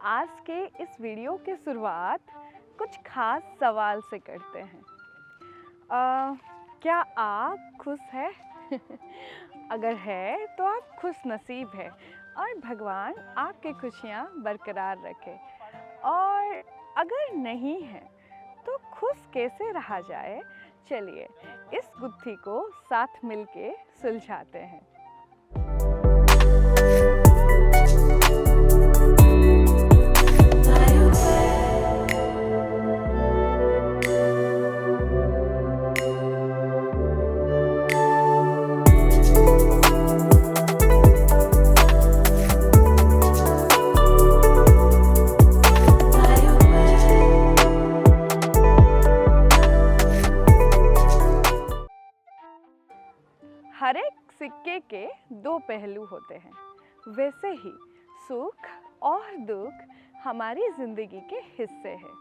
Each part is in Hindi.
आज के इस वीडियो की शुरुआत कुछ खास सवाल से करते हैं। क्या आप खुश हैं? अगर है तो आप खुश नसीब है और भगवान आपकी खुशियाँ बरकरार रखे। और अगर नहीं है तो खुश कैसे रहा जाए? चलिए इस गुत्थी को साथ मिलके सुलझाते हैं। हर एक सिक्के के दो पहलू होते हैं। वैसे ही सुख और दुख हमारी जिंदगी के हिस्से हैं।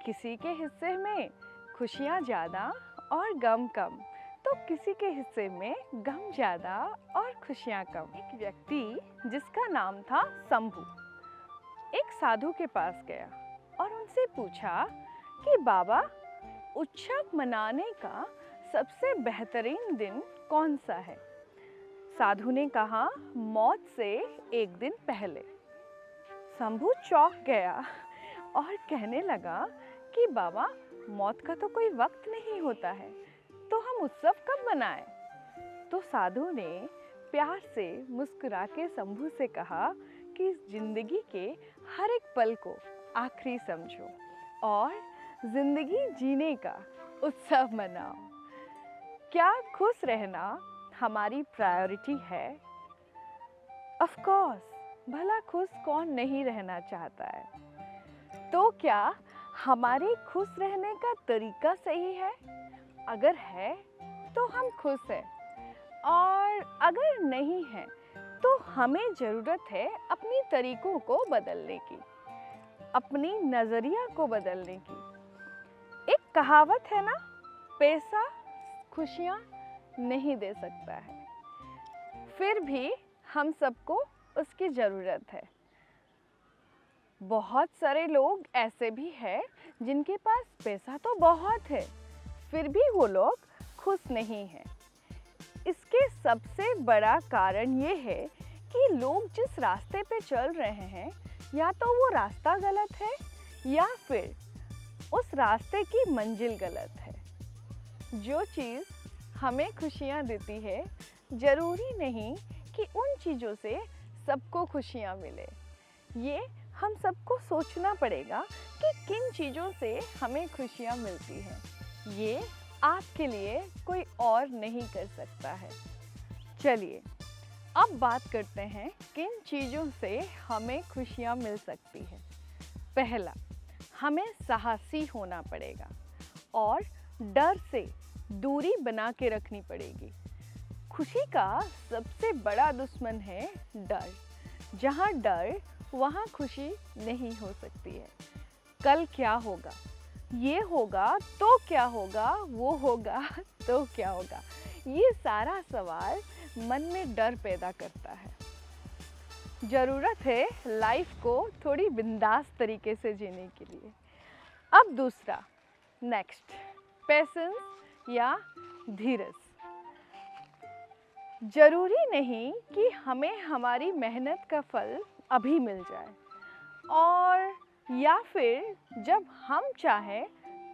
किसी के हिस्से में खुशियाँ ज़्यादा और गम कम, तो किसी के हिस्से में गम ज़्यादा और खुशियाँ कम। एक व्यक्ति जिसका नाम था शंभू एक साधु के पास गया और उनसे पूछा कि बाबा, उत्सव मनाने का सबसे बेहतरीन दिन कौन सा है? साधु ने कहा, मौत से एक दिन पहले। शंभू चौंक गया और कहने लगा कि बाबा, मौत का तो कोई वक्त नहीं होता है, तो हम उत्सव कब मनाएं? तो साधु ने प्यार से मुस्कुरा के शंभू से कहा कि जिंदगी के हर एक पल को आखिरी समझो और जिंदगी जीने का उत्सव मनाओ। क्या खुश रहना हमारी प्रायोरिटी है? ऑफ कोर्स, भला खुश कौन नहीं रहना चाहता है? तो क्या हमारे खुश रहने का तरीका सही है? अगर है तो हम खुश हैं, और अगर नहीं है तो हमें ज़रूरत है अपनी तरीकों को बदलने की, अपनी नज़रिया को बदलने की। एक कहावत है ना, पैसा खुशियाँ नहीं दे सकता है, फिर भी हम सबको उसकी ज़रूरत है। बहुत सारे लोग ऐसे भी हैं जिनके पास पैसा तो बहुत है, फिर भी वो लोग खुश नहीं हैं। इसके सबसे बड़ा कारण ये है कि लोग जिस रास्ते पे चल रहे हैं, या तो वो रास्ता गलत है या फिर उस रास्ते की मंजिल गलत है। जो चीज़ हमें खुशियाँ देती है, ज़रूरी नहीं कि उन चीज़ों से सबको खुशियाँ मिले। ये हम सबको सोचना पड़ेगा कि किन चीज़ों से हमें खुशियाँ मिलती हैं। ये आपके लिए कोई और नहीं कर सकता है। चलिए अब बात करते हैं किन चीज़ों से हमें खुशियाँ मिल सकती है। पहला, हमें साहसी होना पड़ेगा और डर से दूरी बना के रखनी पड़ेगी। खुशी का सबसे बड़ा दुश्मन है डर। जहाँ डर, वहाँ खुशी नहीं हो सकती है। कल क्या होगा, ये होगा तो क्या होगा, वो होगा तो क्या होगा, ये सारा सवाल मन में डर पैदा करता है। ज़रूरत है लाइफ को थोड़ी बिंदास तरीके से जीने के लिए। अब दूसरा, नेक्स्ट, पेशेंस या धीरज। ज़रूरी नहीं कि हमें हमारी मेहनत का फल अभी मिल जाए, और या फिर जब हम चाहें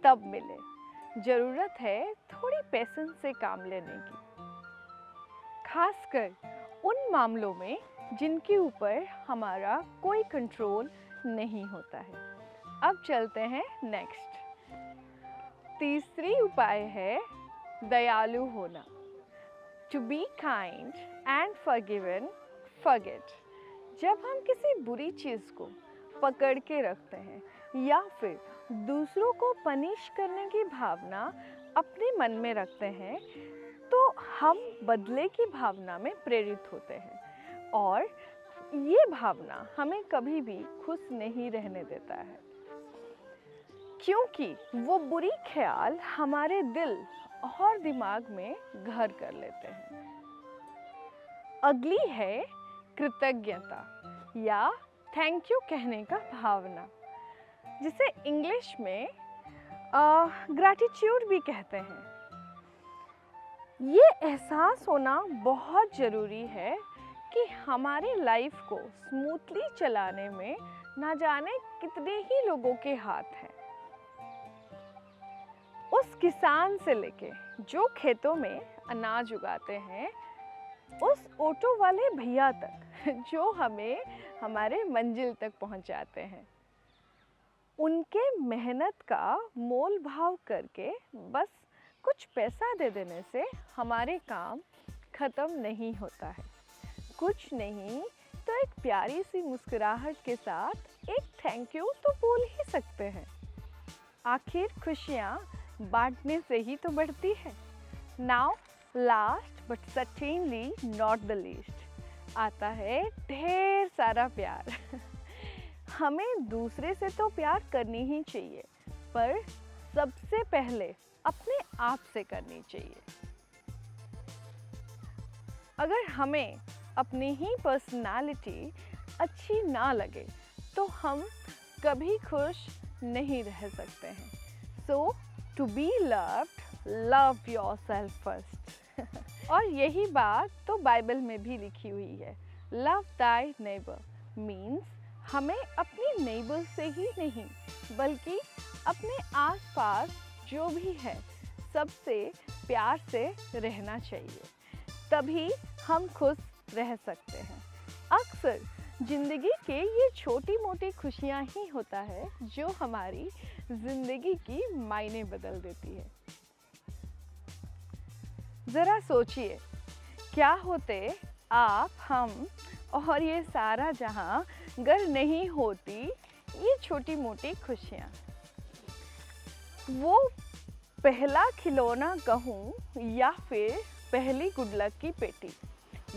तब मिले। ज़रूरत है थोड़ी पेशेंस से काम लेने की, खासकर उन मामलों में जिनके ऊपर हमारा कोई कंट्रोल नहीं होता है। अब चलते हैं नेक्स्ट। तीसरी उपाय है दयालु होना। To be kind and forgiven, forget. जब हम किसी बुरी चीज़ को पकड़ के रखते हैं या फिर दूसरों को पनिश करने की भावना अपने मन में रखते हैं, तो हम बदले की भावना में प्रेरित होते हैं, और ये भावना हमें कभी भी खुश नहीं रहने देता है, क्योंकि वो बुरी ख्याल हमारे दिल और दिमाग में घर कर लेते हैं। अगली है कृतज्ञता या थैंक यू कहने का भावना, जिसे इंग्लिश में ग्रैटिट्यूड भी कहते हैं। ये एहसास होना बहुत ज़रूरी है कि हमारे लाइफ को स्मूथली चलाने में ना जाने कितने ही लोगों के हाथ हैं। उस किसान से लेके जो खेतों में अनाज उगाते हैं, उस ऑटो वाले भैया तक जो हमें हमारे मंजिल तक पहुंचाते हैं, उनके मेहनत का मोल भाव करके बस कुछ पैसा दे देने से हमारे काम ख़त्म नहीं होता है। कुछ नहीं तो एक प्यारी सी मुस्कुराहट के साथ एक थैंक यू तो बोल ही सकते हैं। आखिर खुशियाँ बांटने से ही तो बढ़ती है। Now last but certainly not the least आता है ढेर सारा प्यार। हमें दूसरे से तो प्यार करनी ही चाहिए, पर सबसे पहले अपने आप से करनी चाहिए। अगर हमें अपनी ही पर्सनालिटी अच्छी ना लगे तो हम कभी खुश नहीं रह सकते हैं। So to be loved, love yourself first. और यही बात तो बाइबल में भी लिखी हुई है। लव दाई नेबर मीन्स हमें अपने नेबर से ही नहीं बल्कि अपने आसपास जो भी है सबसे प्यार से रहना चाहिए, तभी हम खुश रह सकते हैं। अक्सर ज़िंदगी के ये छोटी मोटी खुशियाँ ही होता है जो हमारी ज़िंदगी की मायने बदल देती है। ज़रा सोचिए, क्या होते आप, हम और ये सारा जहां अगर नहीं होती ये छोटी मोटी खुशियाँ। वो पहला खिलौना कहूँ या फिर पहली गुड लक की पेटी,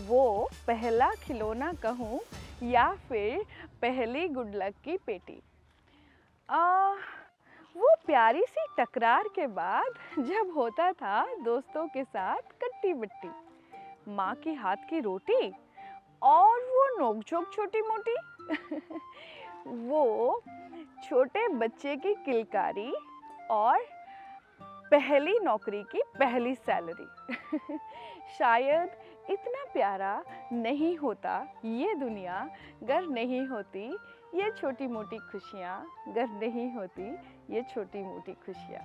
वो पहला खिलौना कहूँ या फिर पहली गुड लक की पेटी। वो प्यारी सी टकरार के बाद जब होता था दोस्तों के साथ कट्टी बट्टी, माँ के हाथ की रोटी और वो नोक-झोंक छोटी मोटी वो छोटे बच्चे की किलकारी और पहली नौकरी की पहली सैलरी। शायद इतना प्यारा नहीं होता ये दुनिया अगर नहीं होती ये छोटी मोटी खुशियाँ, अगर नहीं होती ये छोटी मोटी खुशियाँ।